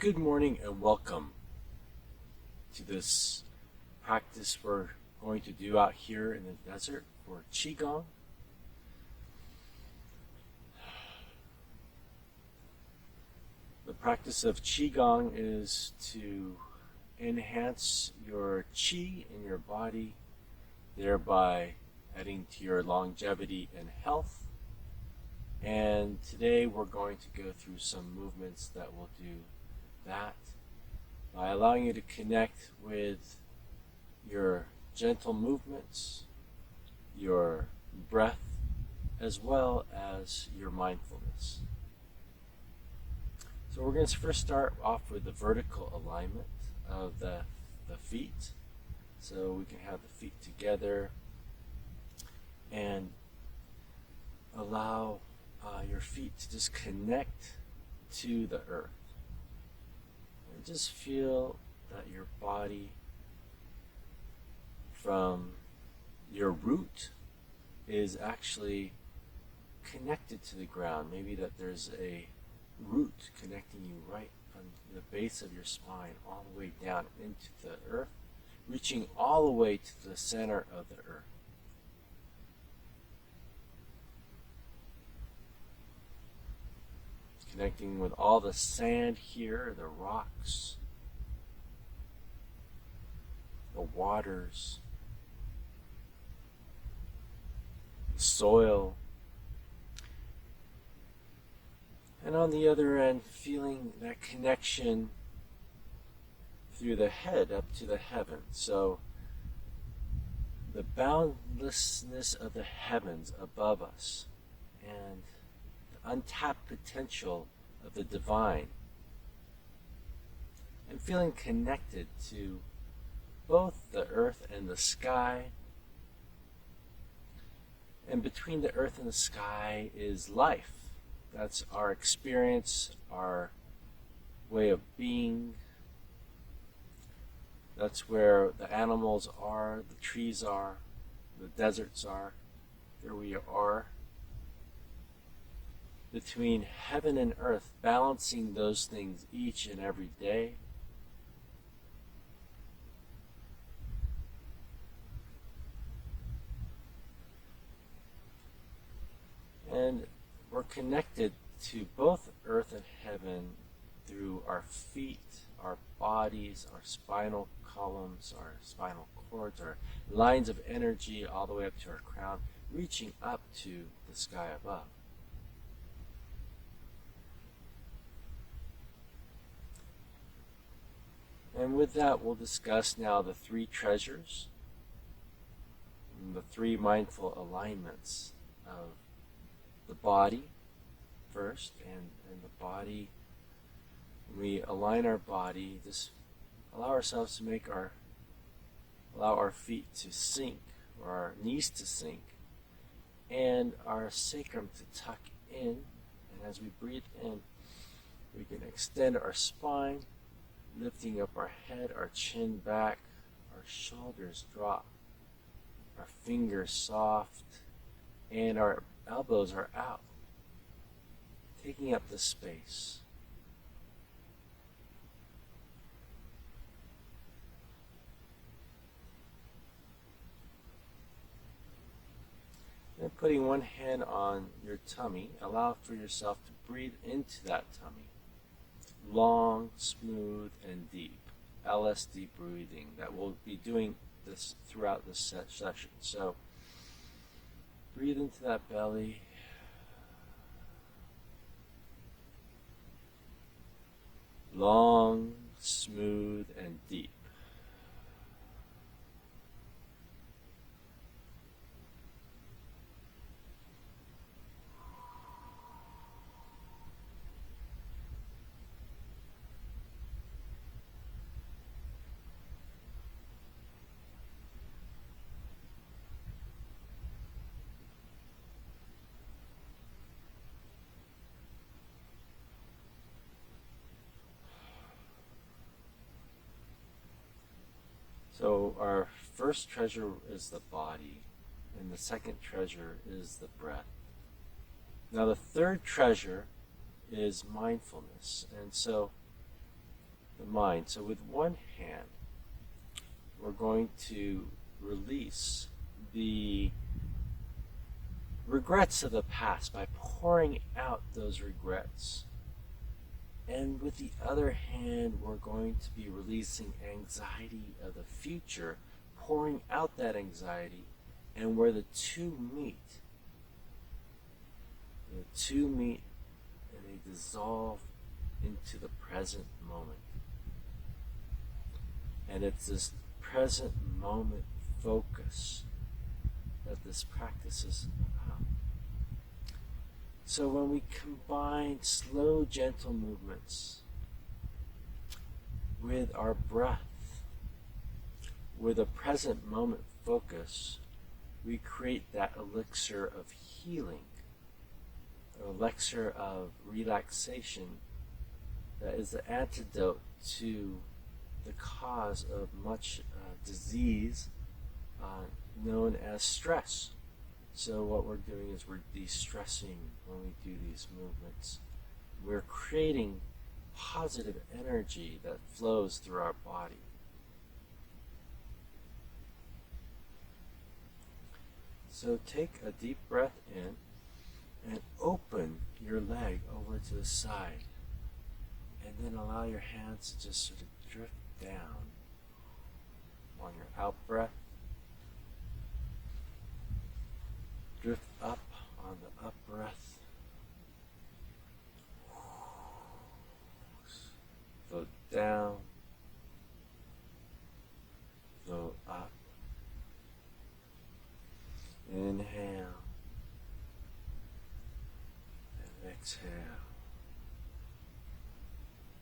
Good morning and welcome to this practice we're going to do out here in the desert for Qigong. The practice of Qigong is to enhance your Qi in your body, thereby adding to your longevity and health. And today we're going to go through some movements that will do that by allowing you to connect with your gentle movements, your breath, as well as your mindfulness. So we're going to first start off with the vertical alignment of the feet. So we can have the feet together and allow your feet to just connect to the earth. And just feel that your body from your root is actually connected to the ground. Maybe that there's a root connecting you right from the base of your spine all the way down into the earth, reaching all the way to the center of the earth. Connecting with all the sand here, the rocks, the waters, the soil. And on the other end, feeling that connection through the head up to the heavens. So the boundlessness of the heavens above us and untapped potential of the divine, and feeling connected to both the earth and the sky. And between the earth and the sky is life. That's our experience, our way of being. That's where the animals are, the trees are, the deserts are. There we are. Between heaven and earth, balancing those things each and every day. And we're connected to both earth and heaven through our feet, our bodies, our spinal columns, our spinal cords, our lines of energy all the way up to our crown, reaching up to the sky above. And with that, we'll discuss now the three treasures, and the three mindful alignments of the body first, and the body. When we align our body, just allow ourselves to allow our feet to sink, or our knees to sink, and our sacrum to tuck in. And as we breathe in, we can extend our spine, lifting up our head, our chin back, our shoulders drop, our fingers soft, and our elbows are out, taking up the space. And putting one hand on your tummy, allow for yourself to breathe into that tummy. Long, smooth, and deep. LSD breathing. That we'll be doing this throughout this session. So breathe into that belly. Long, smooth, and deep. So our first treasure is the body, and the second treasure is the breath. Now the third treasure is mindfulness. And so the mind. So with one hand, we're going to release the regrets of the past by pouring out those regrets. And with the other hand, we're going to be releasing anxiety of the future, pouring out that anxiety, and where the two meet and they dissolve into the present moment. And it's this present moment focus that this practice is about. So when we combine slow, gentle movements with our breath, with a present moment focus, we create that elixir of healing, an elixir of relaxation that is the antidote to the cause of much disease known as stress. So what we're doing is we're de-stressing when we do these movements. We're creating positive energy that flows through our body. So take a deep breath in and open your leg over to the side. And then allow your hands to just sort of drift down on your out breath. Drift up on the up breath. Flow down. Flow up. Inhale. And exhale.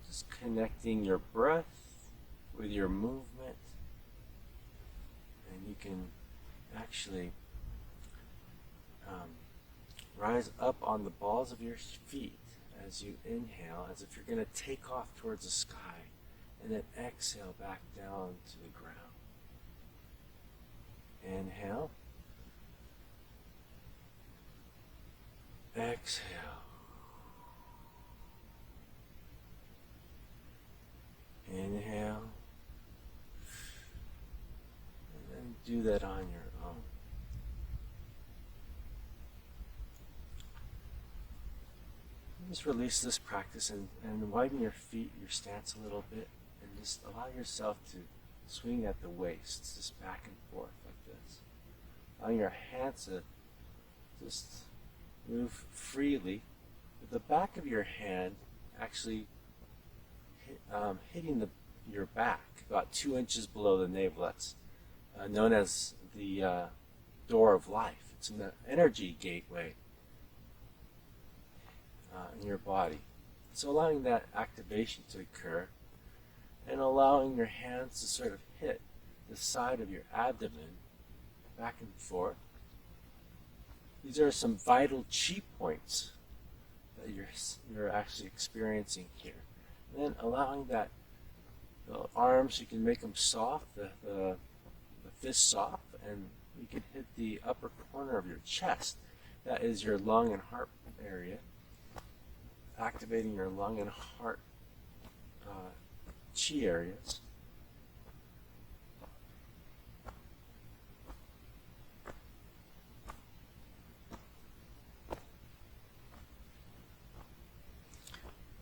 Just connecting your breath with your movement. And you can actually rise up on the balls of your feet as you inhale, as if you're going to take off towards the sky, and then exhale back down to the ground. Inhale. Exhale. Inhale. And then do that on your own. Just release this practice and widen your feet, your stance a little bit, and just allow yourself to swing at the waist, just back and forth like this. Allow your hands to just move freely, with the back of your hand actually hitting your back about 2 inches below the navel. That's known as the door of life. It's an energy gateway in your body. So allowing that activation to occur and allowing your hands to sort of hit the side of your abdomen back and forth. These are some vital chi points that you're actually experiencing here. And then allowing the arms, you can make them soft, the fists soft, and you can hit the upper corner of your chest. That is your lung and heart area. Activating your lung and heart chi areas.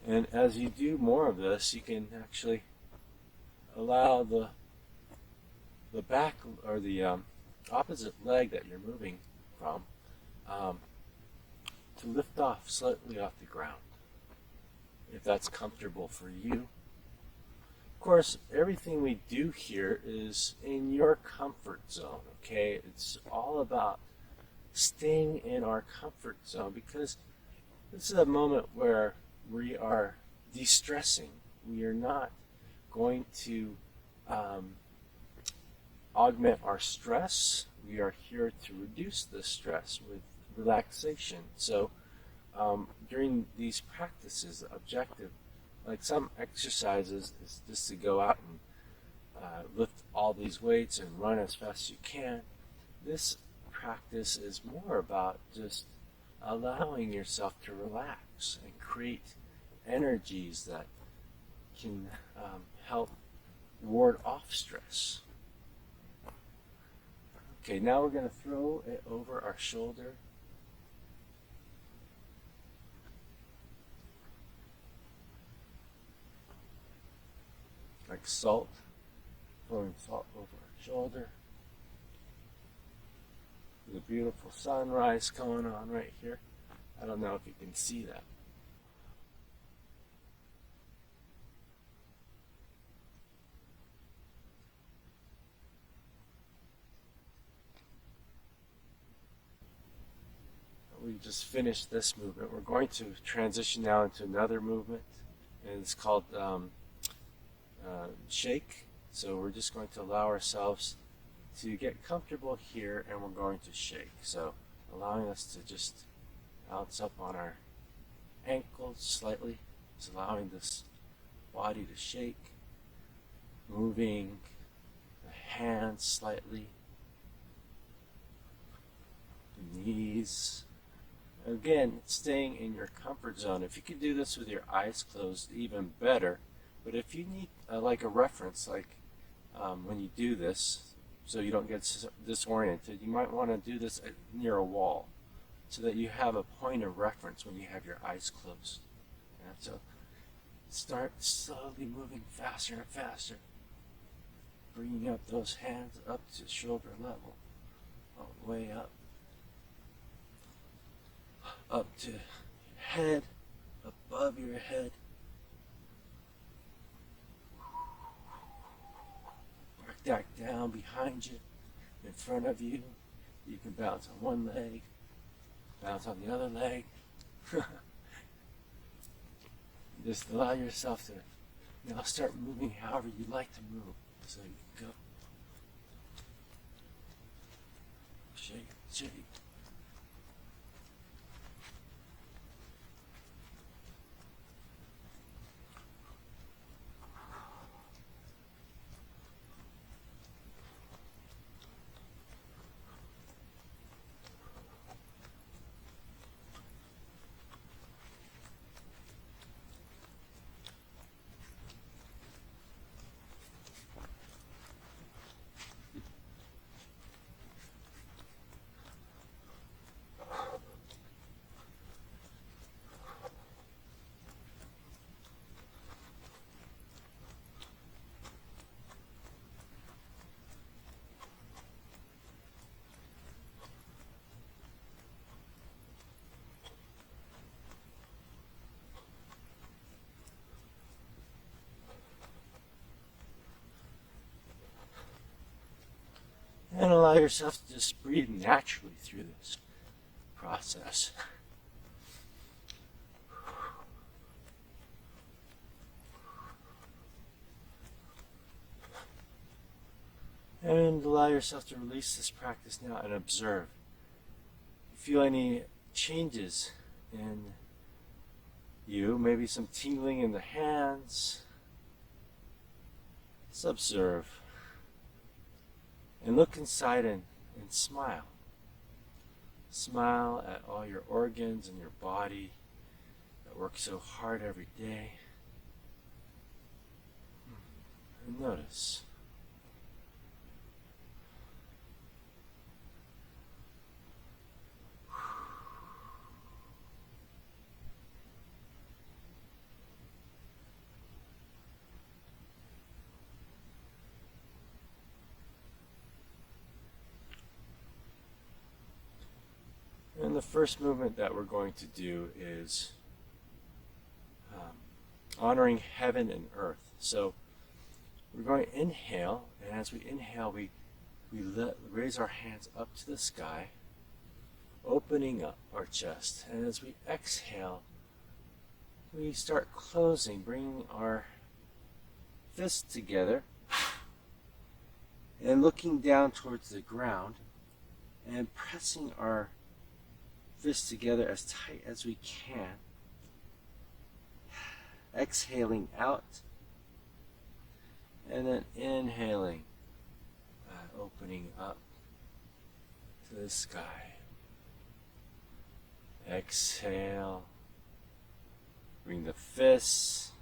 And as you do more of this, you can actually allow the back or the opposite leg that you're moving from to lift off slightly off the ground, if that's comfortable for you. Of course, everything we do here is in your comfort zone, okay? It's all about staying in our comfort zone, because this is a moment where we are de-stressing. We are not going to augment our stress. We are here to reduce the stress with relaxation. So during these practices, the objective, like some exercises, is just to go out and lift all these weights and run as fast as you can. This practice is more about just allowing yourself to relax and create energies that can help ward off stress. Okay, now we're going to throw it over our shoulder. Like salt, throwing salt over our shoulder. There's a beautiful sunrise going on right here. I don't know if you can see that. We just finished this movement. We're going to transition now into another movement, and it's called shake. So we're just going to allow ourselves to get comfortable here, and we're going to shake. So allowing us to just bounce up on our ankles slightly, just allowing this body to shake, moving the hands slightly, the knees. Again, staying in your comfort zone. If you can do this with your eyes closed, even better. But if you need like a reference, like when you do this, so you don't get disoriented, you might want to do this near a wall so that you have a point of reference when you have your eyes closed. And so start slowly moving faster and faster, bringing up those hands up to shoulder level, all the way up to your head, above your head. Work that down behind you, in front of you. You can bounce on one leg, bounce on the other leg. Just allow yourself to now start moving however you like to move. So you can go. Shake, shake. And allow yourself to just breathe naturally through this process. And allow yourself to release this practice now and observe. Feel any changes in you, maybe some tingling in the hands. Just observe. And look inside and smile. Smile at all your organs and your body that work so hard every day. And notice. And the first movement that we're going to do is honoring heaven and earth. So we're going to inhale, and as we inhale, we raise our hands up to the sky, opening up our chest. And as we exhale, we start closing, bringing our fists together and looking down towards the ground and pressing our fists together as tight as we can. Exhaling out and then inhaling, opening up to the sky. Exhale, bring the fists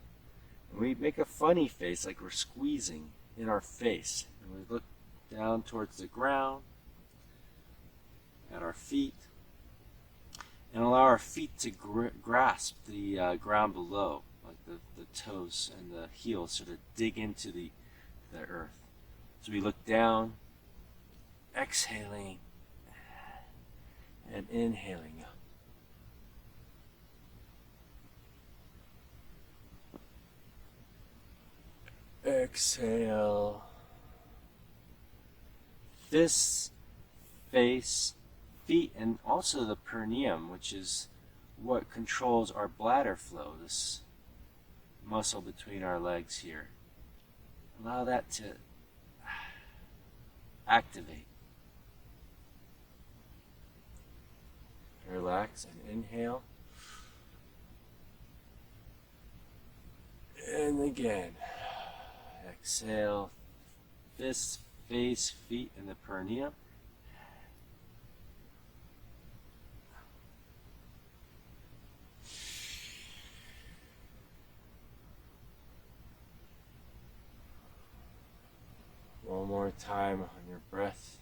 We make a funny face like we're squeezing in our face. And we look down towards the ground, at our feet, and allow our feet to grasp the ground below, like the toes and the heels sort of dig into the earth. So we look down, exhaling and inhaling up. Exhale. Fists, face, feet, and also the perineum, which is what controls our bladder flow, this muscle between our legs here. Allow that to activate. Relax and inhale. And again, exhale, fists, face, feet, and the perineum. One more time on your breath.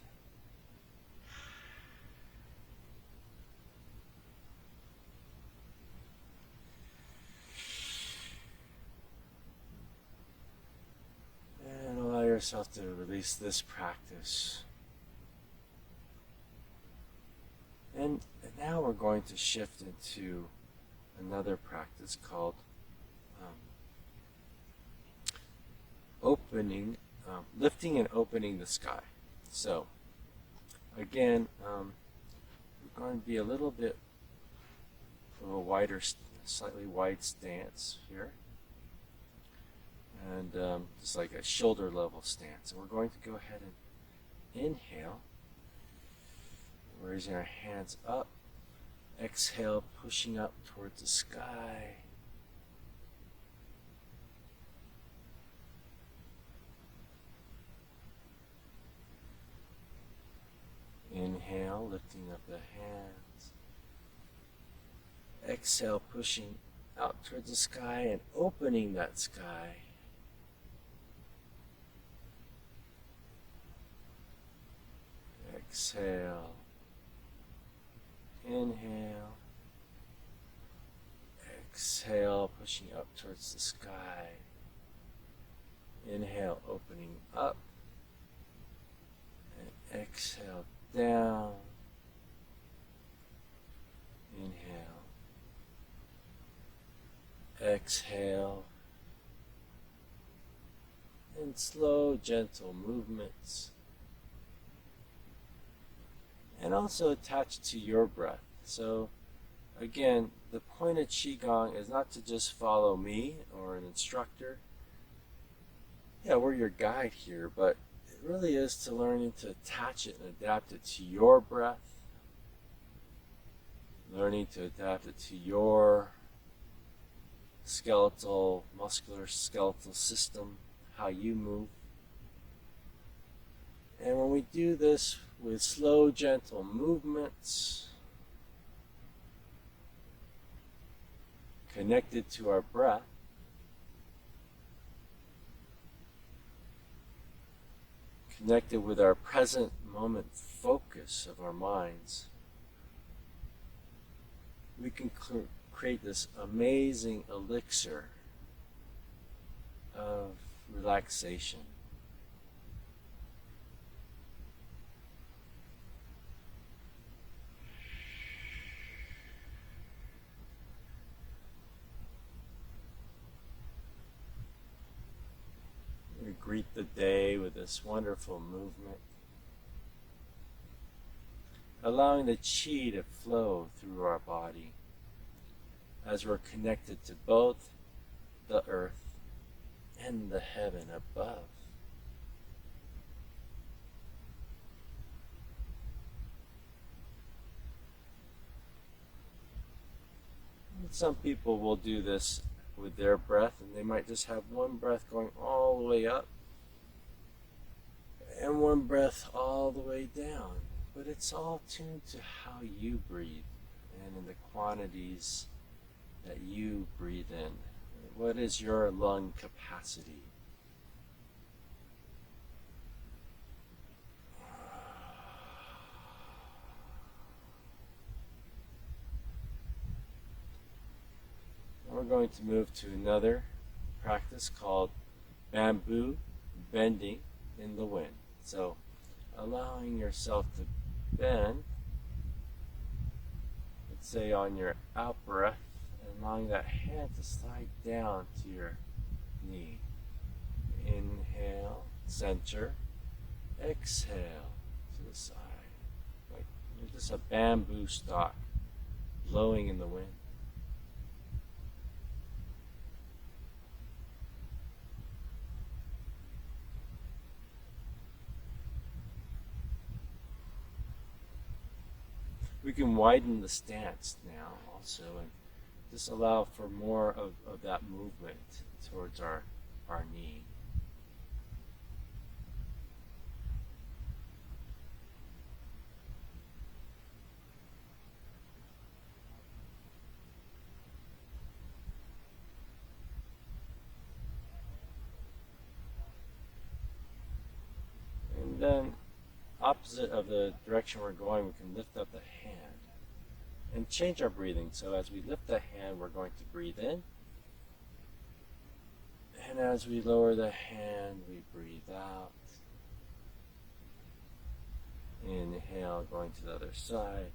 And allow yourself to release this practice. And now we're going to shift into another practice called lifting and opening the sky. So, again, we're going to be a little bit of a wider, slightly wide stance here. And just like a shoulder level stance. And we're going to go ahead and inhale, raising our hands up. Exhale, pushing up towards the sky. Inhale, lifting up the hands. Exhale, pushing out towards the sky and opening that sky. Exhale. Inhale. Exhale, pushing up towards the sky. Inhale, opening up. And exhale, down. Inhale. Exhale. And slow, gentle movements. And also attached to your breath. So, again, the point of Qigong is not to just follow me or an instructor. Yeah, we're your guide here, but it really is to learning to attach it and adapt it to your breath. Learning to adapt it to your muscular skeletal system, how you move. And when we do this with slow, gentle movements, connected to our breath, connected with our present moment focus of our minds, we can create this amazing elixir of relaxation. We greet the day with this wonderful movement, allowing the qi to flow through our body as we're connected to both the earth and the heaven above. And some people will do this with their breath, and they might just have one breath going all the way up and one breath all the way down. But it's all tuned to how you breathe and in the quantities that you breathe in. What is your lung capacity? We're going to move to another practice called bamboo bending in the wind. So allowing yourself to bend, let's say on your out breath, and allowing that hand to slide down to your knee. Inhale, center, exhale to the side. Like just a bamboo stalk blowing in the wind. We can widen the stance now also and just allow for more of that movement towards our knee. And then opposite of the direction we're going, we can lift up the hand and change our breathing. So as we lift the hand, we're going to breathe in. And as we lower the hand, we breathe out. Inhale, going to the other side.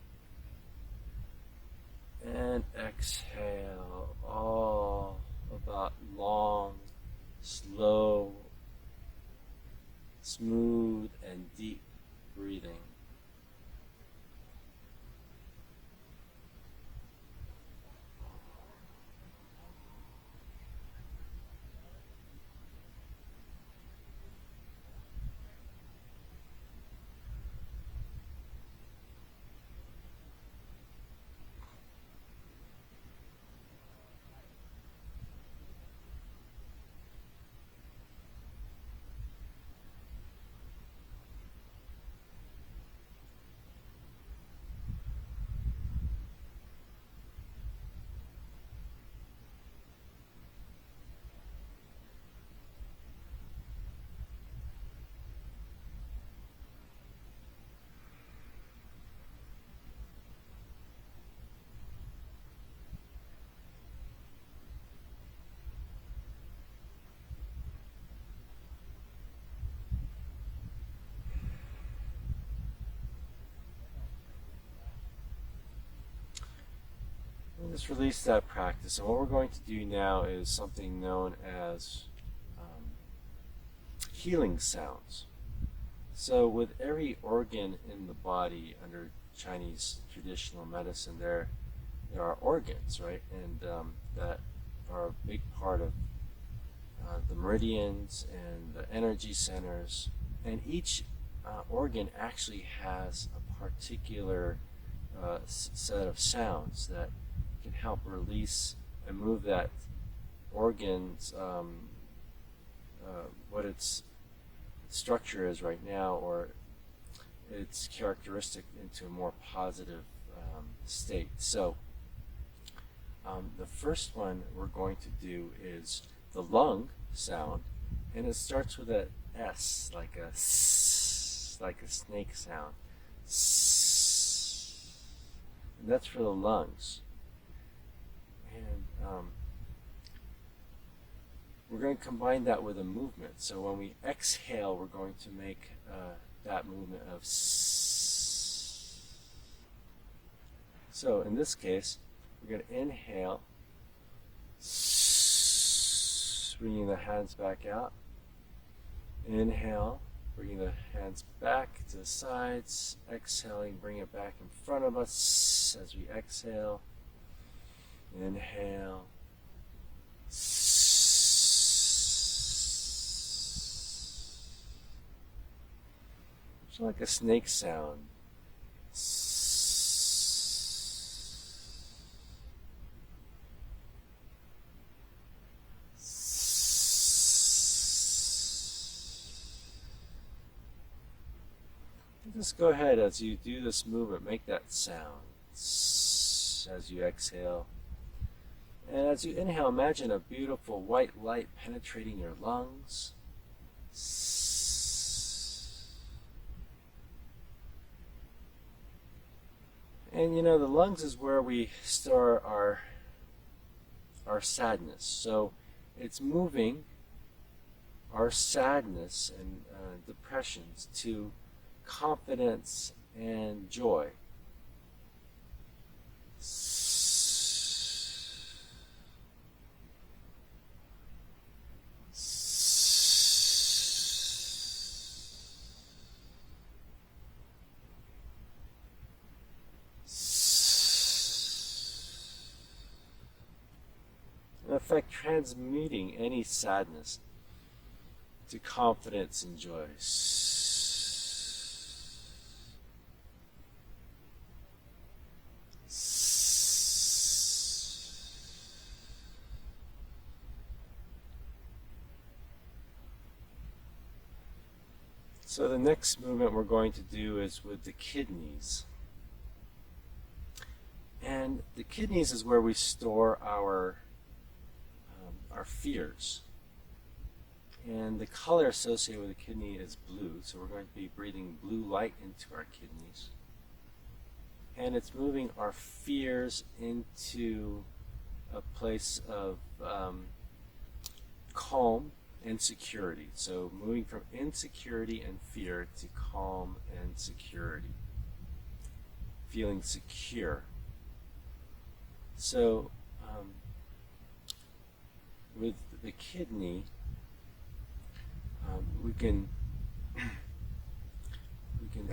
And exhale, all about long, slow, smooth, and deep breathing. Just release that practice. And what we're going to do now is something known as healing sounds. So with every organ in the body under Chinese traditional medicine, there are organs, right? And that are a big part of the meridians and the energy centers. And each organ actually has a particular set of sounds that can help release and move that organ's what its structure is right now, or its characteristic, into a more positive state. So the first one we're going to do is the lung sound, and it starts with a S, like a S, like a snake sound. S. And that's for the lungs. And we're going to combine that with a movement. So when we exhale, we're going to make that movement of S. So in this case, we're going to inhale, S, bringing the hands back out. Inhale, bringing the hands back to the sides. Exhaling, bring it back in front of us as we exhale. Inhale. It's like a snake sound. Just go ahead as you do this movement, make that sound as you exhale. And as you inhale, imagine a beautiful white light penetrating your lungs. And you know, the lungs is where we store our sadness. So it's moving our sadness and depressions to confidence and joy. In effect, transmuting any sadness to confidence and joy. So the next movement we're going to do is with the kidneys. And the kidneys is where we store our fears. And the color associated with the kidney is blue, so we're going to be breathing blue light into our kidneys. And it's moving our fears into a place of calm and security. So moving from insecurity and fear to calm and security. Feeling secure. So with the kidney, we can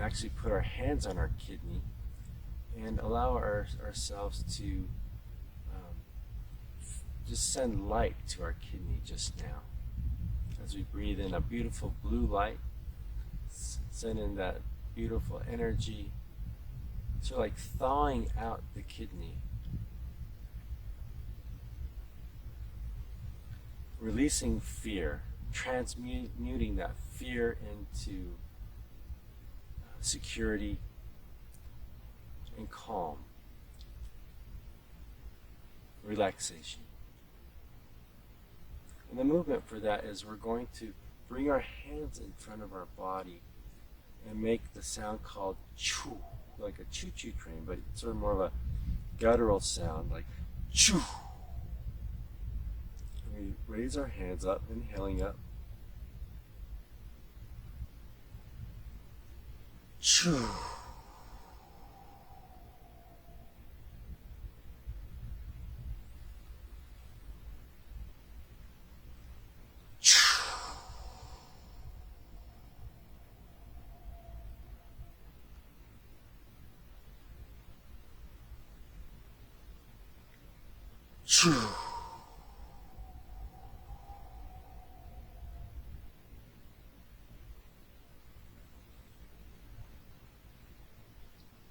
actually put our hands on our kidney and allow ourselves to just send light to our kidney just now. As we breathe in a beautiful blue light, send in that beautiful energy, sort of like thawing out the kidney. Releasing fear, transmuting that fear into security and calm, relaxation. And the movement for that is we're going to bring our hands in front of our body and make the sound called choo, like a choo-choo train, but it's sort of more of a guttural sound, like choo. We raise our hands up, inhaling up. Choo. Choo.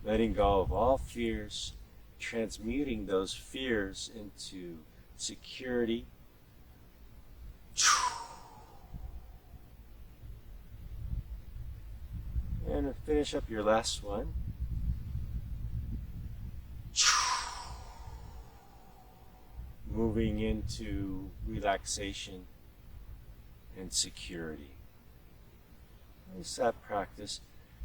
Letting go of all fears, transmuting those fears into security. And finish up your last one. Moving into relaxation and security. It's that practice.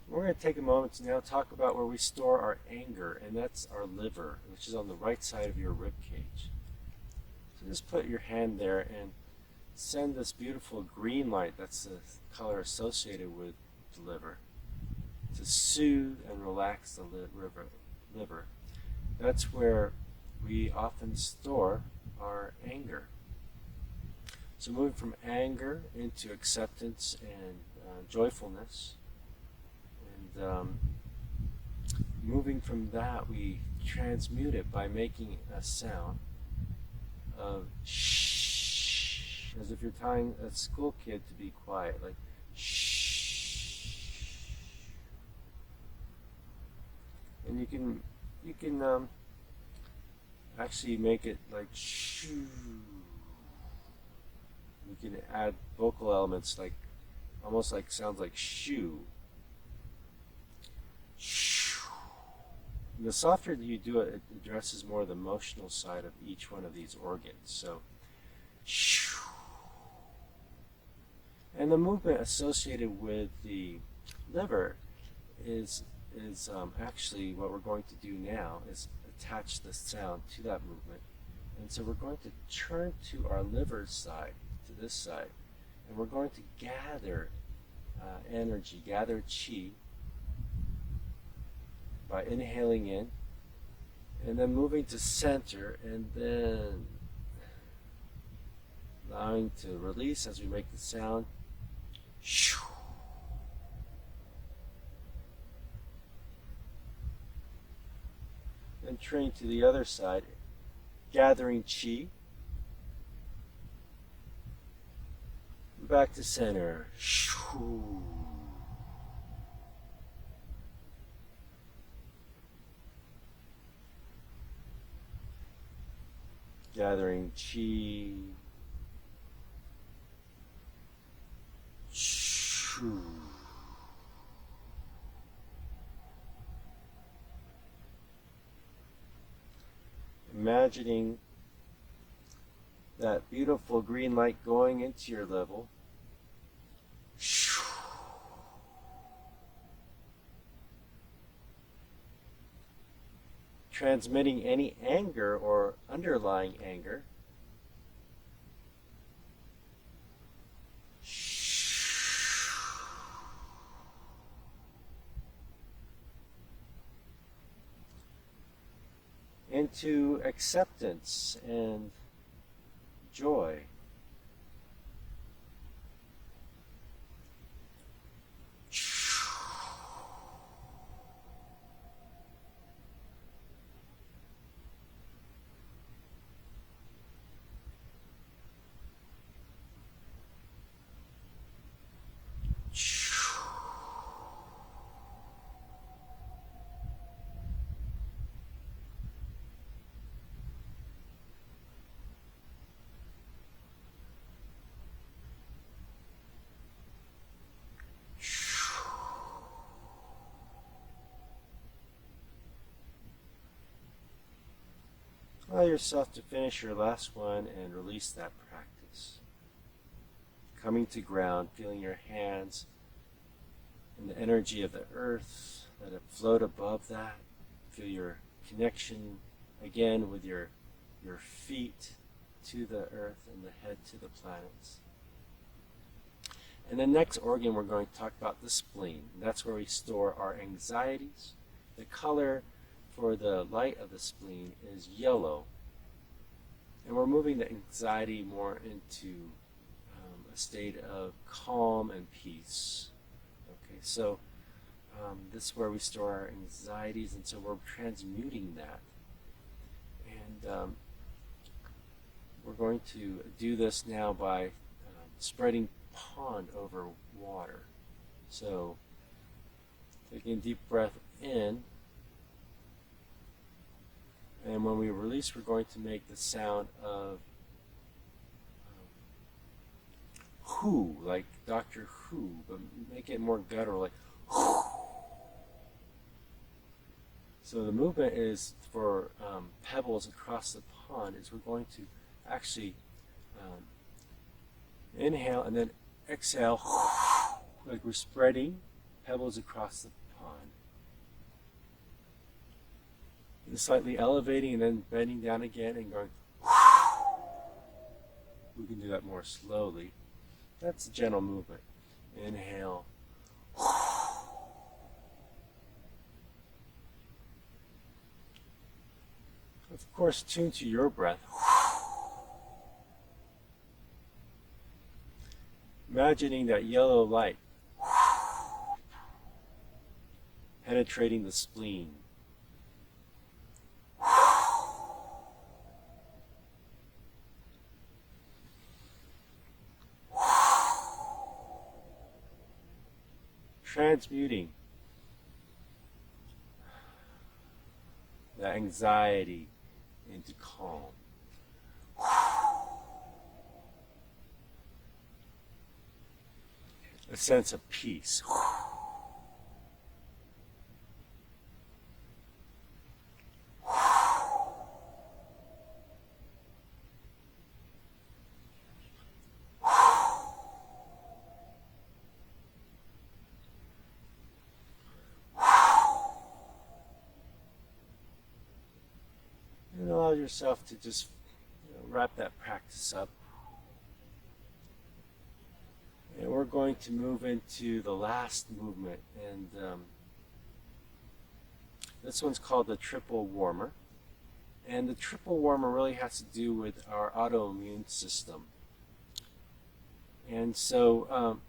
We're going to take a moment to now talk about where we store our anger, and that's our liver, which is on the right side of your rib cage. So just put your hand there and send this beautiful green light, that's the color associated with the liver, to soothe and relax the liver. That's where we often store our anger. So moving from anger into acceptance and joyfulness, and moving from that, we transmute it by making a sound of shh, as if you're telling a school kid to be quiet, like shh. And you can actually make it like shoo. You can add vocal elements like almost like sounds like shoo. And the softer you do it, it addresses more of the emotional side of each one of these organs. So, and the movement associated with the liver is actually what we're going to do now is attach the sound to that movement. And so we're going to turn to our liver side, to this side, and we're going to gather energy, gather chi, by inhaling in, and then moving to center, and then allowing to release as we make the sound. And turning to the other side, gathering chi, back to center. Gathering chi. Imagining that beautiful green light going into your liver. Transmitting any anger or underlying anger. Into acceptance and joy. Allow yourself to finish your last one and release that practice. Coming to ground, feeling your hands and the energy of the earth, let it float above that. Feel your connection again with your feet to the earth and the head to the planets. And the next organ we're going to talk about the spleen. That's where we store our anxieties. The color for the light of the spleen is yellow. And we're moving the anxiety more into a state of calm and peace. Okay, so this is where we store our anxieties, and so we're transmuting that. And we're going to do this now by spreading pond over water. So taking a deep breath in, and when we release, we're going to make the sound of who, like Doctor Who, but make it more guttural, like whoo. So the movement is for pebbles across the pond is we're going to actually inhale and then exhale, like we're spreading pebbles across the pond. And slightly elevating and then bending down again and going. we can do that more slowly. That's a gentle movement. Inhale. Of course, tune to your breath. Imagining that yellow light penetrating the spleen. Transmuting the anxiety into calm. A sense of peace. And allow yourself to just wrap that practice up. And we're going to move into the last movement, and this one's called the triple warmer. And the triple warmer really has to do with our autoimmune system. And so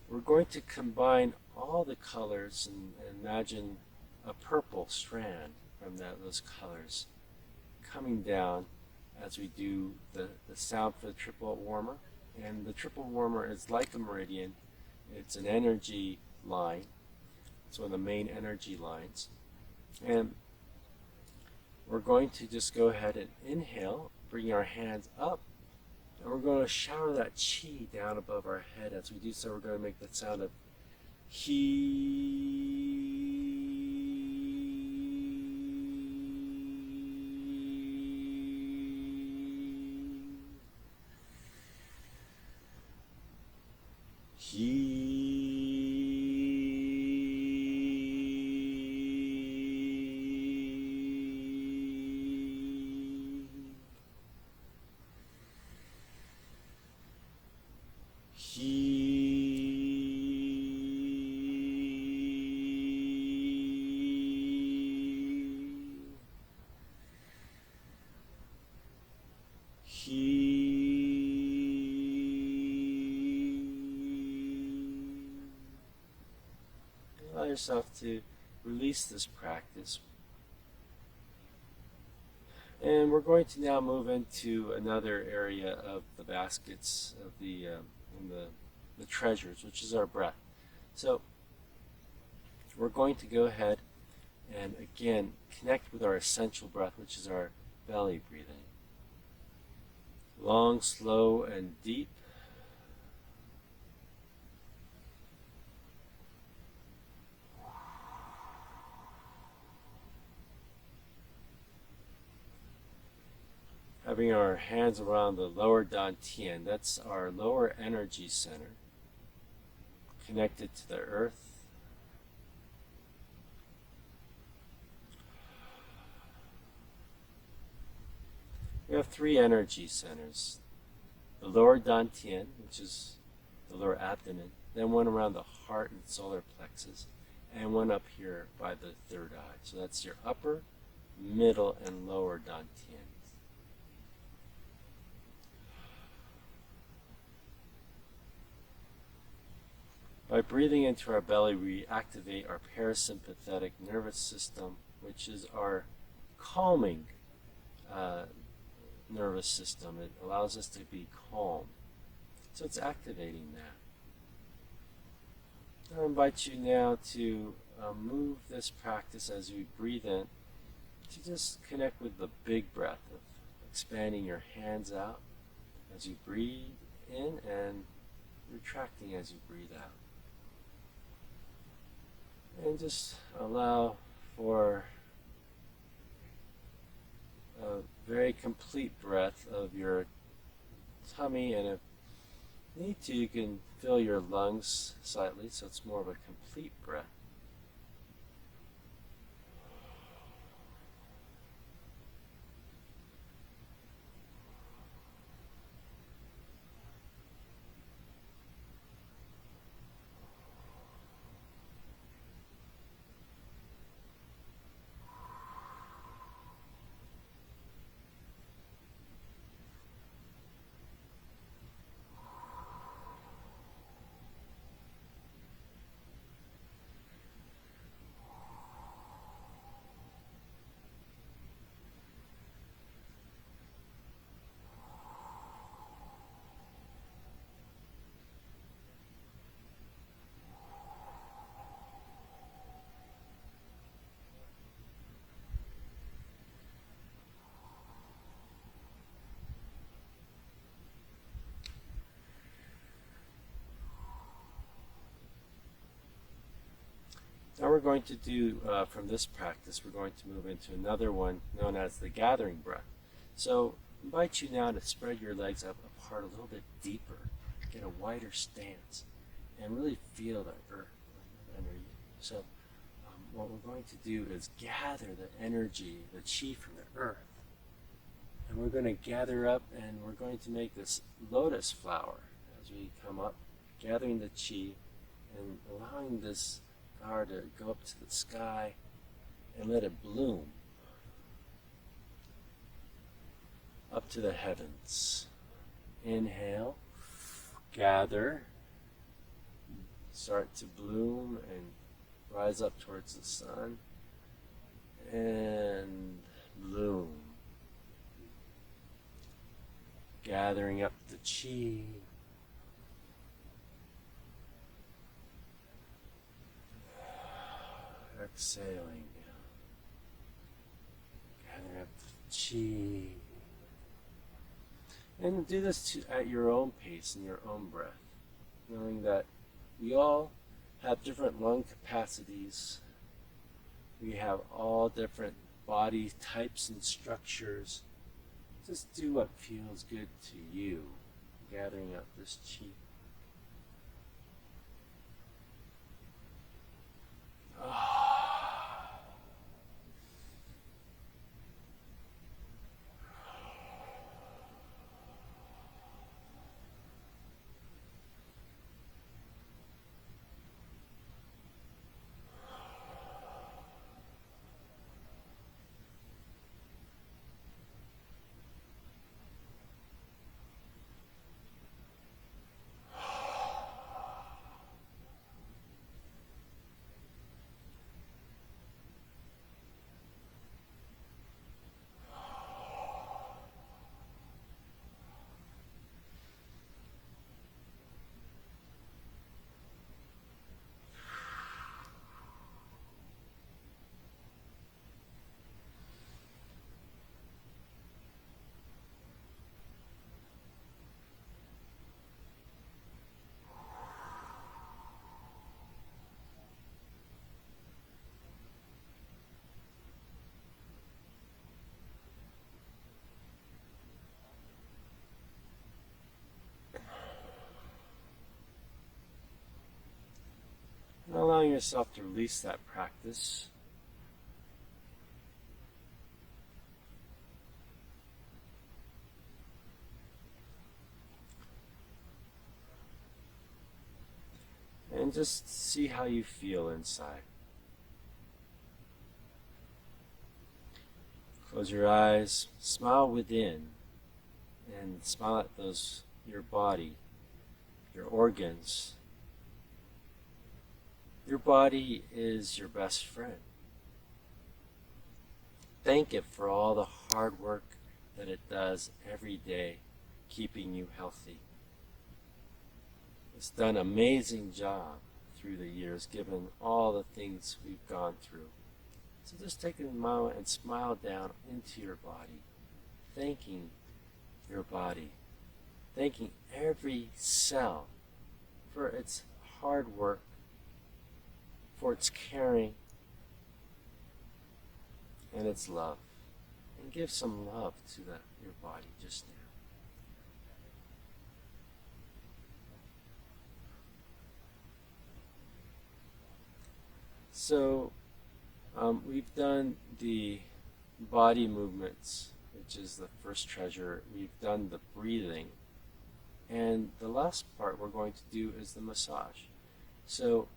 we're going to combine all the colors and imagine a purple strand from those colors coming down as we do the sound for the triple warmer. And the triple warmer is like a meridian. It's an energy line. It's one of the main energy lines. And we're going to just go ahead and inhale, bring our hands up, and we're going to shower that chi down above our head. As we do so, we're going to make the sound of he. Allow yourself to release this practice. And we're going to now move into another area of the baskets of the treasures, which is our breath. So we're going to go ahead and again connect with our essential breath, which is our belly breathing. Long, slow, and deep. Having our hands around the lower dantian, that's our lower energy center, connected to the earth. We have three energy centers. The lower dantian, which is the lower abdomen, then one around the heart and solar plexus, and one up here by the third eye. So that's your upper, middle, and lower dantian. By breathing into our belly, we activate our parasympathetic nervous system, which is our calming nervous system. It allows us to be calm. So it's activating that. I invite you now to move this practice as we breathe in to just connect with the big breath of expanding your hands out as you breathe in and retracting as you breathe out. And just allow for a very complete breath of your tummy, and if you need to, you can fill your lungs slightly, so it's more of a complete breath. Now we're going to do, from this practice, we're going to move into another one known as the gathering breath. So I invite you now to spread your legs up apart a little bit deeper, get a wider stance, and really feel the earth under you. So what we're going to do is gather the energy, the chi from the earth. And we're going to gather up and we're going to make this lotus flower as we come up, gathering the chi and allowing this flower to go up to the sky and let it bloom up to the heavens. Inhale, gather, start to bloom and rise up towards the sun, and bloom. Gathering up the chi. Exhaling down. Gathering up the chi. And do this at your own pace and your own breath, knowing that we all have different lung capacities. We have all different body types and structures. Just do what feels good to you, gathering up this chi. And allowing yourself to release that practice. And just see how you feel inside. Close your eyes, smile within, and smile at your body, your organs. Your body is your best friend. Thank it for all the hard work that it does every day, keeping you healthy. It's done an amazing job through the years, given all the things we've gone through. So just take a moment and smile down into your body, thanking your body, thanking every cell for its hard work, for its caring, and its love. And give some love to your body just now. So we've done the body movements, which is the first treasure. We've done the breathing. And the last part we're going to do is the massage. So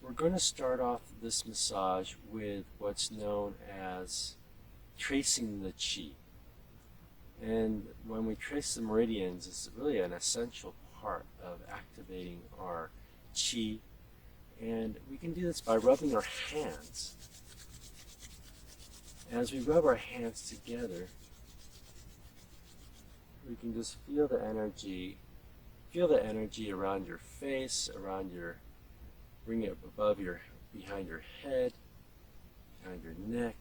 we're going to start off this massage with what's known as tracing the chi. And when we trace the meridians, it's really an essential part of activating our chi. And we can do this by rubbing our hands. As we rub our hands together, we can just feel the energy around your face, bring it behind your head, behind your neck,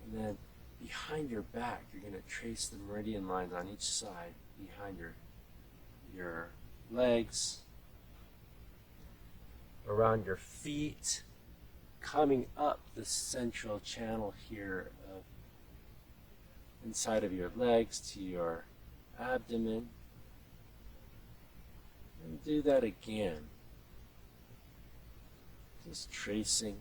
and then behind your back, you're going to trace the meridian lines on each side, behind your legs, around your feet, coming up the central channel here of inside of your legs to your abdomen. And do that again. Just tracing.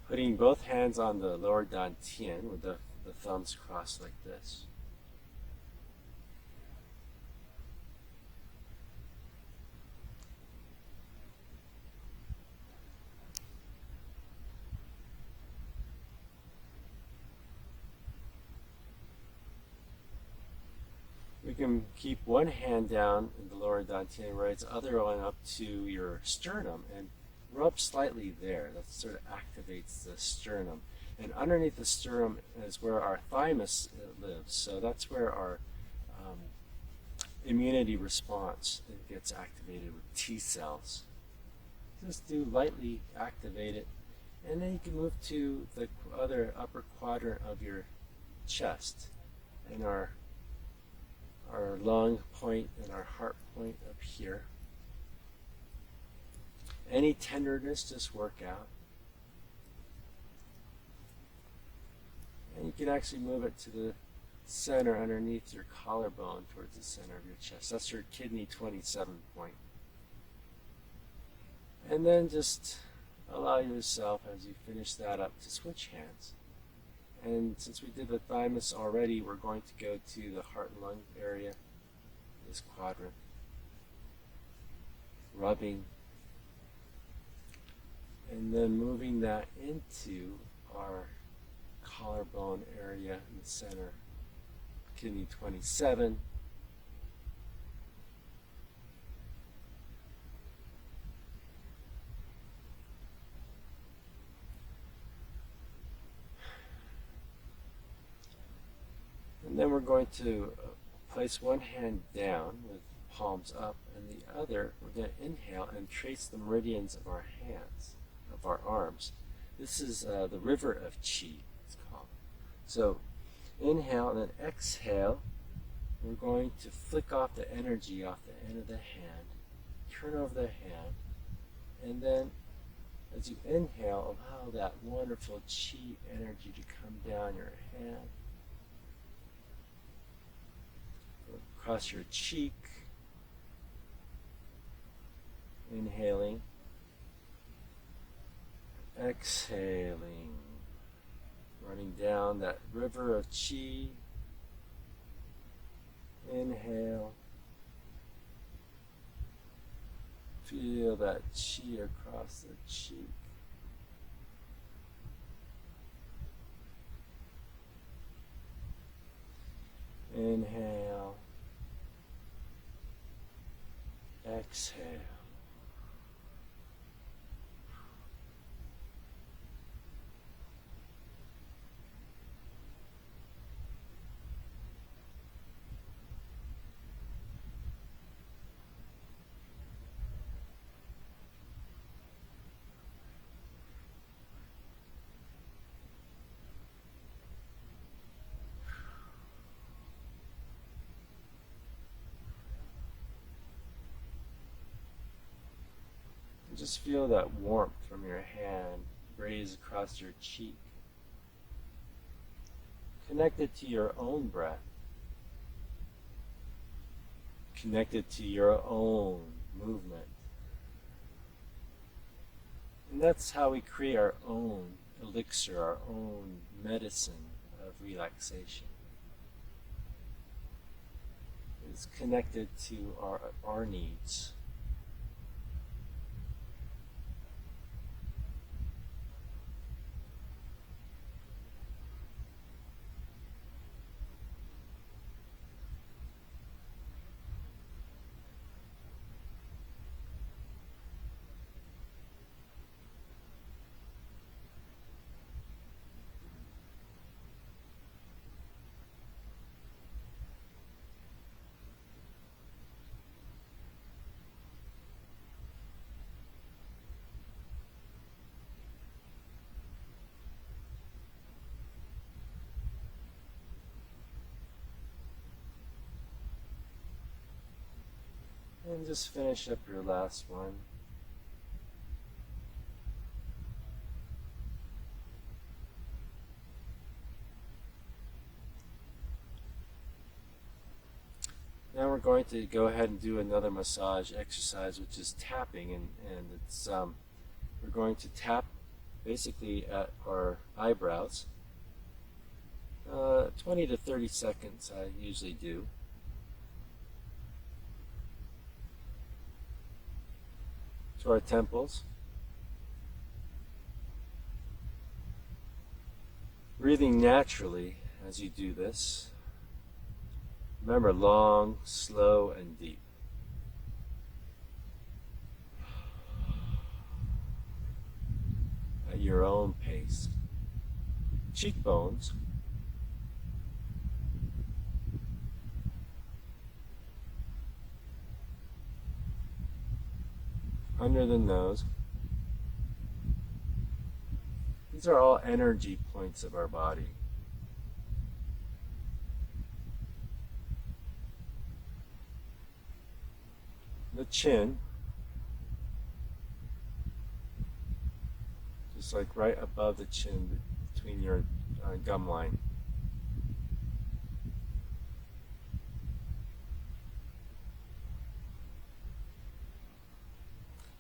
Putting both hands on the lower dantian with the thumbs crossed like this. We can keep one hand down in the lower dantian, right, the other one up to your sternum, and rub slightly there. That sort of activates the sternum. And underneath the sternum is where our thymus lives. So that's where our immunity response gets activated with T cells. Just do lightly activate it. And then you can move to the other upper quadrant of your chest. And our lung point and our heart point up here. Any tenderness, just work out. And you can actually move it to the center underneath your collarbone towards the center of your chest. That's your kidney 27 point. And then just allow yourself, as you finish that up, to switch hands. And since we did the thymus already, we're going to go to the heart and lung area, this quadrant. Rubbing. And then moving that into our collarbone area in the center, kidney 27. And then we're going to place one hand down with palms up, and the other, we're going to inhale and trace the meridians of our hands, of our arms. This is the river of Qi, it's called. So inhale and then exhale. We're going to flick off the energy off the end of the hand, turn over the hand, and then as you inhale, allow that wonderful Qi energy to come down your hand, across your cheek, inhaling, exhaling, running down that river of Qi. Inhale, feel that Qi across the cheek. Inhale, exhale. Just feel that warmth from your hand graze across your cheek. Connected to your own breath. Connected to your own movement. And that's how we create our own elixir, our own medicine of relaxation. It's connected to our needs. And just finish up your last one. Now we're going to go ahead and do another massage exercise, which is tapping, and it's we're going to tap basically at our eyebrows. 20 to 30 seconds I usually do. To our temples. Breathing naturally as you do this. Remember, long, slow, and deep. At your own pace. Cheekbones. Under the nose. These are all energy points of our body. The chin, just like right above the chin between your gum line.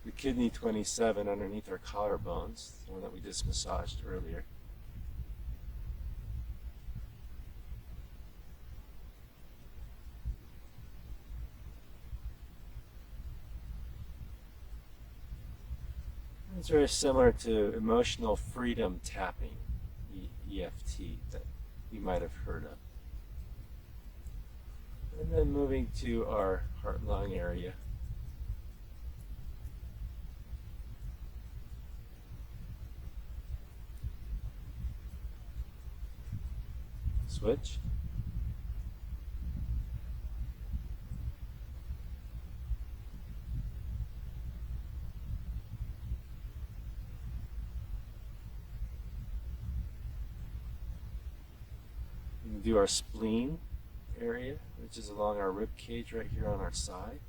The kidney 27 underneath our collarbones, the one that we just massaged earlier. It's very similar to emotional freedom tapping, EFT, that you might have heard of. And then moving to our heart-lung area. Switch. We can do our spleen area, which is along our rib cage right here on our side.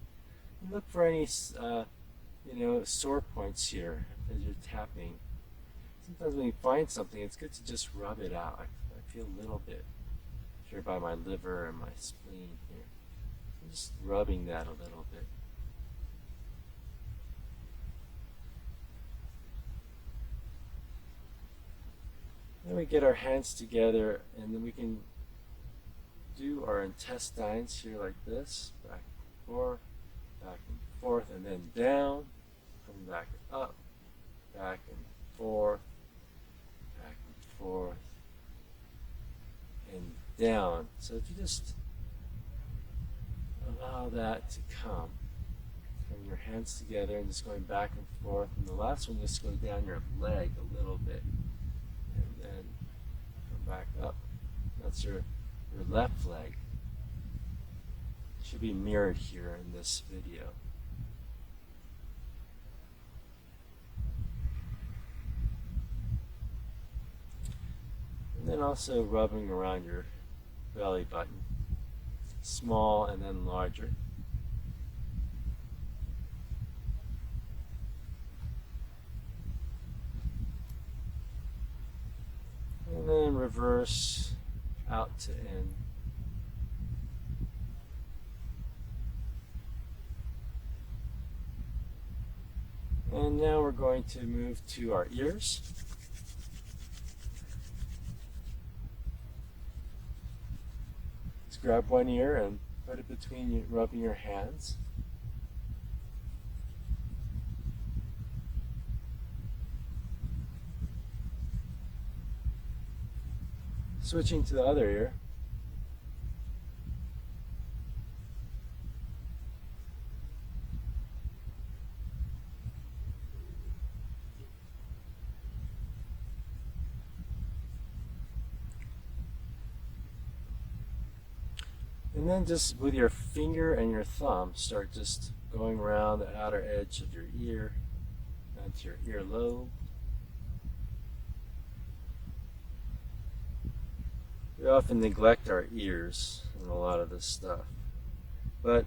And look for any, sore points here as you're tapping. Sometimes when you find something, it's good to just rub it out. I feel a little bit here by my liver and my spleen here. I'm just rubbing that a little bit. Then we get our hands together, and then we can do our intestines here like this, back and forth, and then down, come back up, back and forth, and down. So if you just allow that to come, bring your hands together and just going back and forth, and the last one just go down your leg a little bit, and then come back up. That's your left leg. It should be mirrored here in this video. And then also rubbing around your belly button, small and then larger. And then reverse out to in. And now we're going to move to our ears. Just grab one ear and put it between you, rubbing your hands. Switching to the other ear. And then just with your finger and your thumb, start just going around the outer edge of your ear, down to your earlobe. We often neglect our ears in a lot of this stuff. But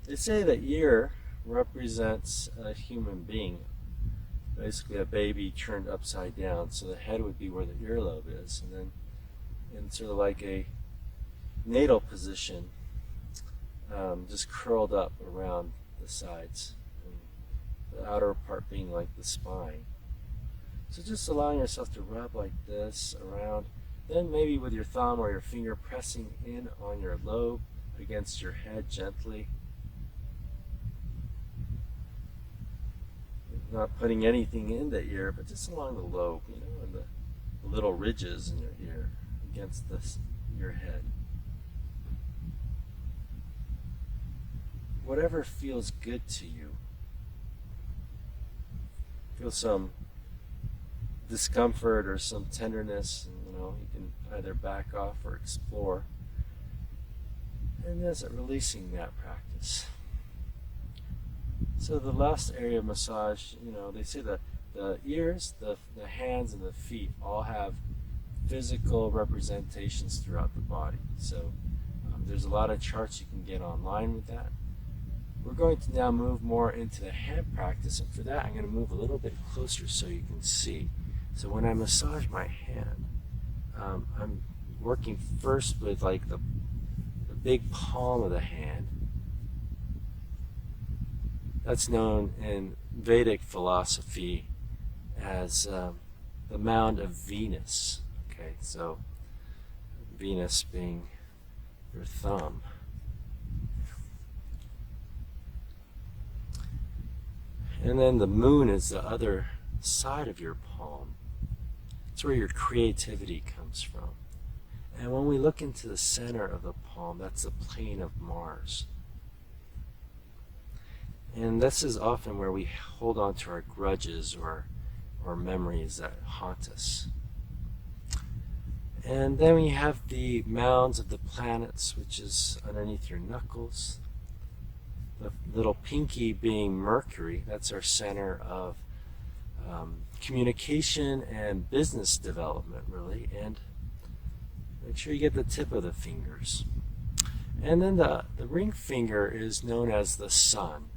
They say the ear represents a human being, basically a baby turned upside down. So the head would be where the earlobe is, and then in sort of like a natal position, just curled up around the sides, and the outer part being like the spine. So just allowing yourself to rub like this around, then maybe with your thumb or your finger pressing in on your lobe against your head gently. Not putting anything in the ear, but just along the lobe, and the little ridges in your ear against your head. Whatever feels good to you. Feel some discomfort or some tenderness, and, you can either back off or explore. And that's releasing that practice. So the last area of massage, they say that the ears, the hands, and the feet all have physical representations throughout the body. So there's a lot of charts you can get online with that. We're going to now move more into the hand practice, and for that I'm going to move a little bit closer so you can see. So when I massage my hand, I'm working first with like the big palm of the hand. That's known in Vedic philosophy as the mound of Venus. Okay, so Venus being your thumb. And then the moon is the other side of your palm. It's where your creativity comes from. And when we look into the center of the palm, that's the plane of Mars. And this is often where we hold on to our grudges or memories that haunt us. And then we have the mounds of the planets, which is underneath your knuckles. The little pinky being Mercury, that's our center of communication and business development, really. And make sure you get the tip of the fingers. And then the ring finger is known as the sun.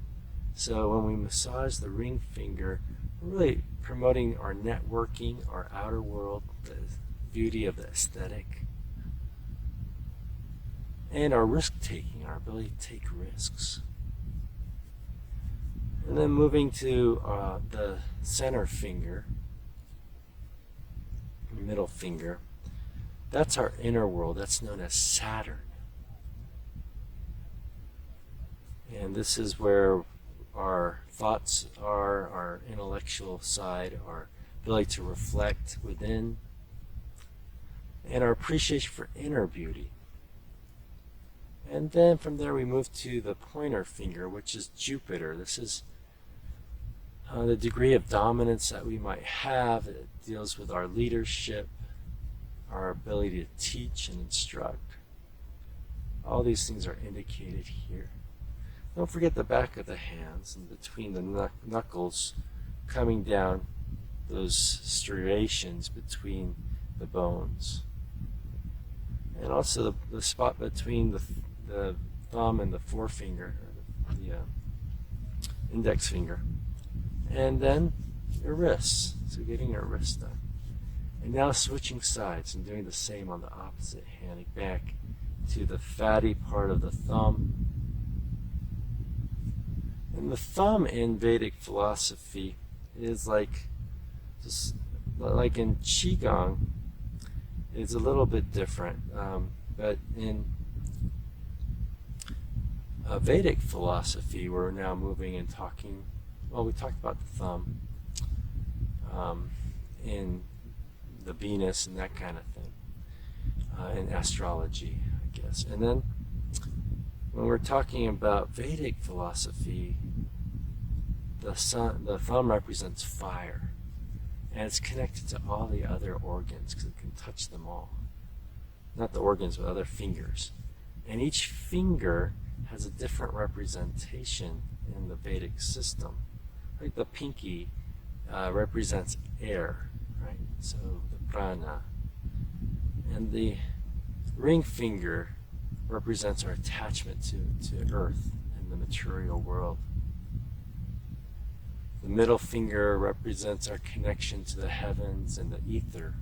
So when we massage the ring finger, we're really promoting our networking, our outer world, the beauty of the aesthetic, and our risk-taking, our ability to take risks. And then moving to the center finger, middle finger, that's our inner world. That's known as Saturn. And this is where our thoughts are, our intellectual side, our ability to reflect within, and our appreciation for inner beauty. And then from there we move to the pointer finger, which is Jupiter. This is the degree of dominance that we might have. It deals with our leadership, our ability to teach and instruct. All these things are indicated here. Don't forget the back of the hands and between the knuckles, coming down those striations between the bones. And also the spot between the thumb and the forefinger, or the index finger. And then your wrists, so getting your wrists done. And now switching sides and doing the same on the opposite hand, back to the fatty part of the thumb. And the thumb in Vedic philosophy is like in Qigong, it's a little bit different. But in Vedic philosophy, we're now moving and talking, well, we talked about the thumb in the Venus and that kind of thing, in astrology, I guess. And then when we're talking about Vedic philosophy, the thumb represents fire, and it's connected to all the other organs because it can touch them all. Not the organs, but other fingers. And each finger has a different representation in the Vedic system. Like the pinky represents air, right? So the prana. And the ring finger represents our attachment to earth and the material world. The middle finger represents our connection to the heavens and the ether.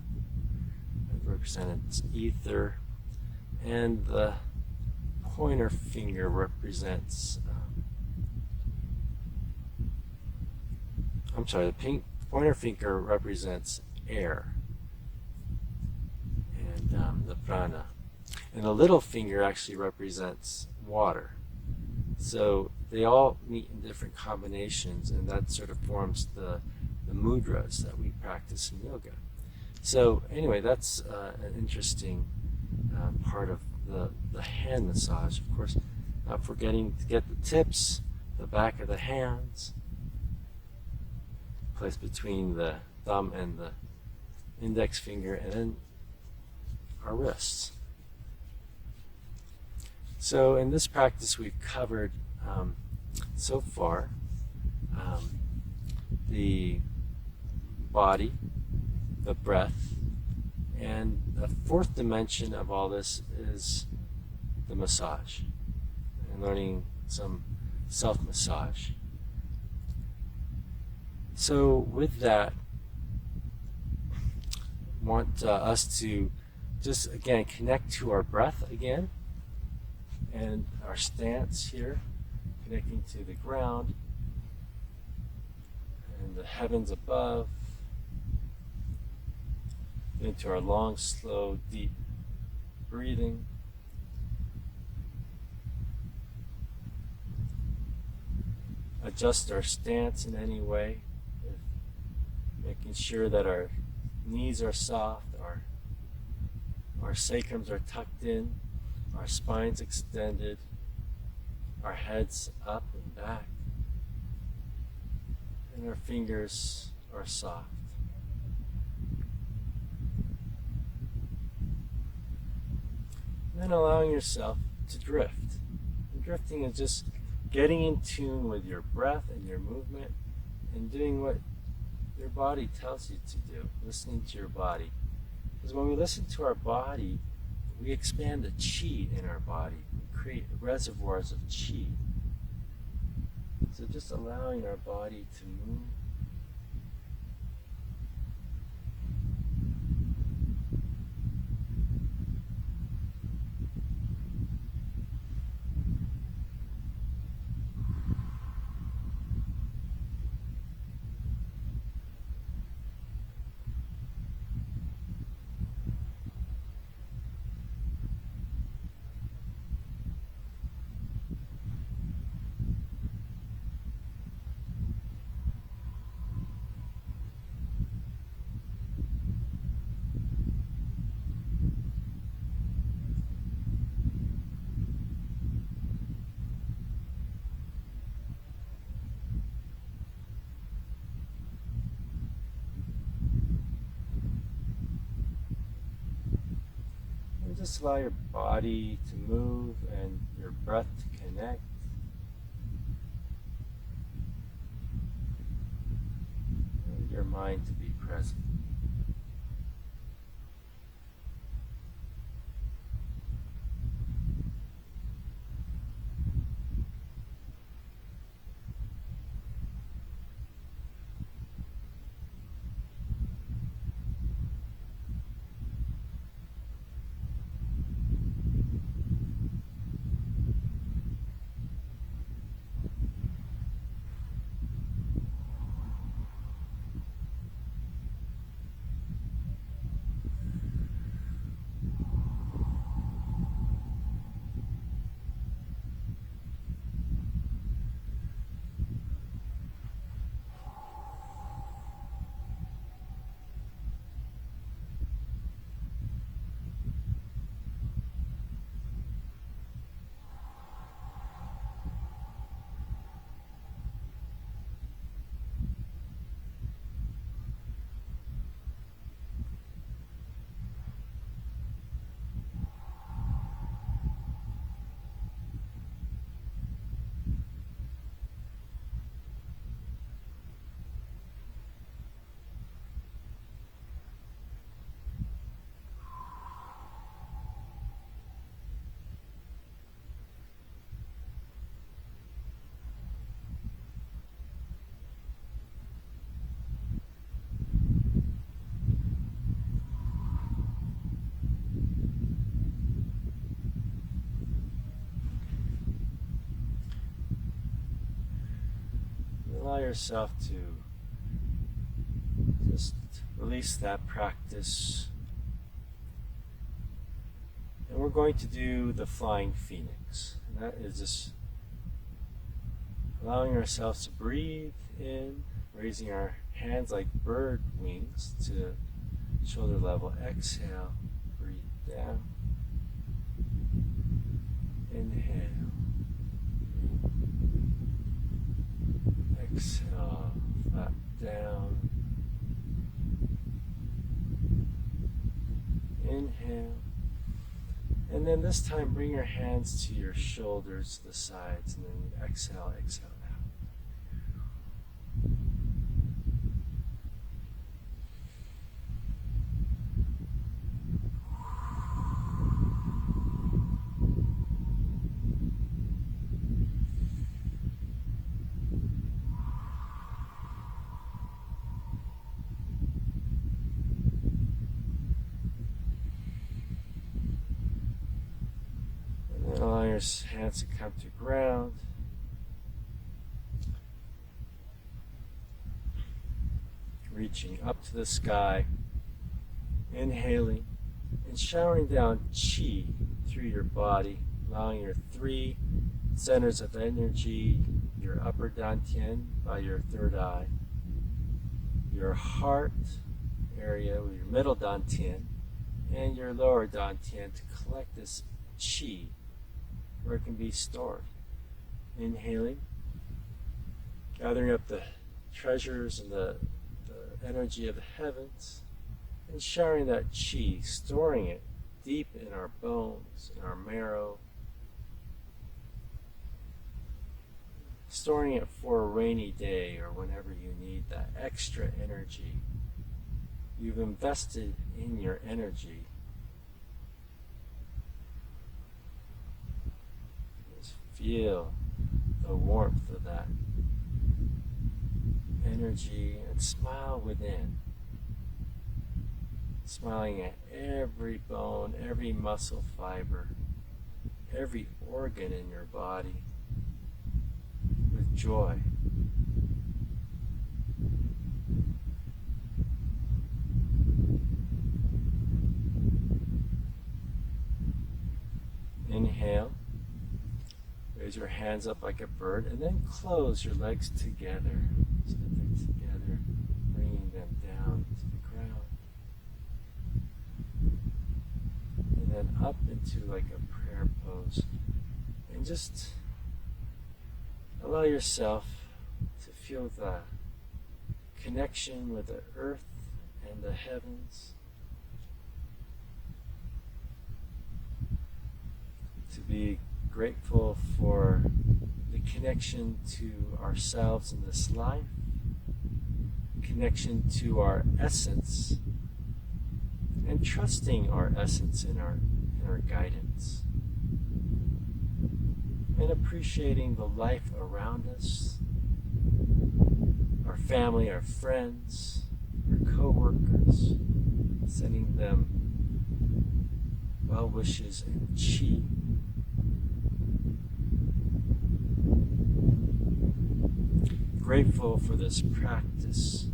It represents ether. And the pointer finger represents, the pointer finger represents air and the prana. And the little finger actually represents water. So they all meet in different combinations, and that sort of forms the mudras that we practice in yoga. So anyway, that's an interesting part of the hand massage. Of course, not forgetting to get the tips, the back of the hands, placed between the thumb and the index finger, and then our wrists. So in this practice we've covered so far the body, the breath, and the fourth dimension of all this is the massage, and learning some self-massage. So with that, I want us to just again connect to our breath again, and our stance here, connecting to the ground and the heavens above, into our long, slow, deep breathing. Adjust our stance in any way, making sure that our knees are soft, our sacrums are tucked in, our spines extended, our heads up and back, and our fingers are soft. And then allowing yourself to drift. And drifting is just getting in tune with your breath and your movement and doing what your body tells you to do, listening to your body. Because when we listen to our body, we expand the chi in our body. We create reservoirs of chi. So just allowing our body to move. Just allow your body to move and your breath to connect. And your mind to be present. yourself to just release that practice. And we're going to do the flying phoenix. And that is just allowing ourselves to breathe in, raising our hands like bird wings to shoulder level. Exhale, breathe down. Inhale. Exhale, flat down. Inhale. And then this time bring your hands to your shoulders, to the sides, and then exhale, exhale out. Allow your hands to come to ground. Reaching up to the sky. Inhaling and showering down qi through your body, allowing your 3 centers of energy, your upper dantian by your third eye, your heart area with your middle dantian, and your lower dantian to collect this qi where it can be stored. Inhaling, gathering up the treasures and the energy of the heavens, and showering that qi, storing it deep in our bones, in our marrow, storing it for a rainy day or whenever you need that extra energy. You've invested in your energy. Just feel the warmth of that energy and smile within. Smiling at every bone, every muscle fiber, every organ in your body with joy. Inhale, raise your hands up like a bird, and then close your legs together so that they're together, bringing them down to the ground. And then up into like a prayer pose. And just allow yourself to feel the connection with the earth and the heavens. To be grateful for the connection to ourselves in this life, connection to our essence, and trusting our essence in our guidance, and appreciating the life around us, our family, our friends, our co-workers, sending them well wishes and qi. Grateful for this practice.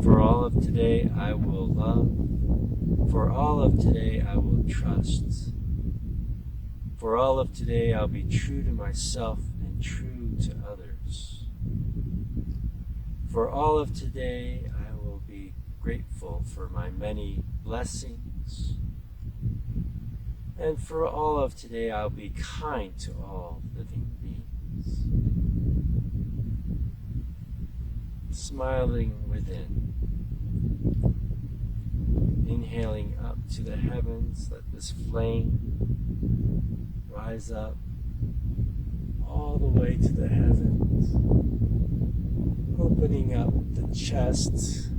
For all of today I will love. For all of today I will trust. For all of today I'll be true to myself and true to others. For all of today I will be grateful for my many blessings. And for all of today, I'll be kind to all living beings. Smiling within. Inhaling up to the heavens, let this flame rise up all the way to the heavens. Opening up the chest.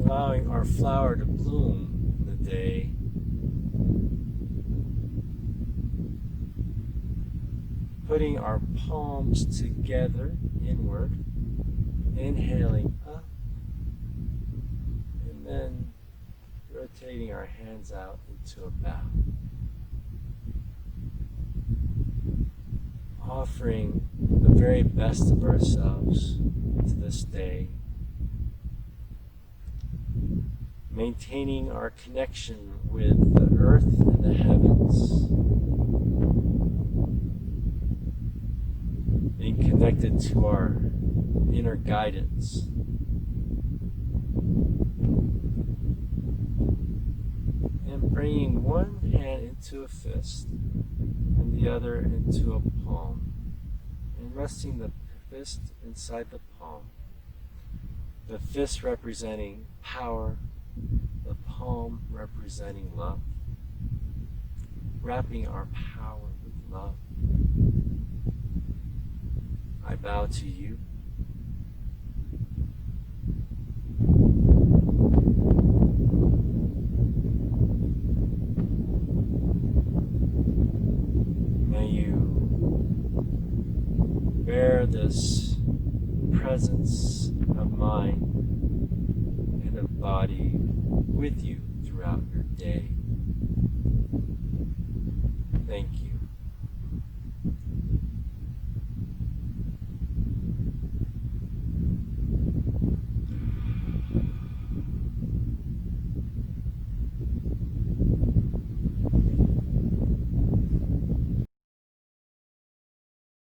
Allowing our flower to bloom in the day. Putting our palms together inward, inhaling up, and then rotating our hands out into a bow. Offering the very best of ourselves to this day. Maintaining our connection with the earth and the heavens. Being connected to our inner guidance. And bringing one hand into a fist and the other into a palm. And resting the fist inside the palm. The fist representing power, the palm representing love. Wrapping our power with love. I bow to you. May you bear this presence of mind and of body with you throughout your day. Thank you.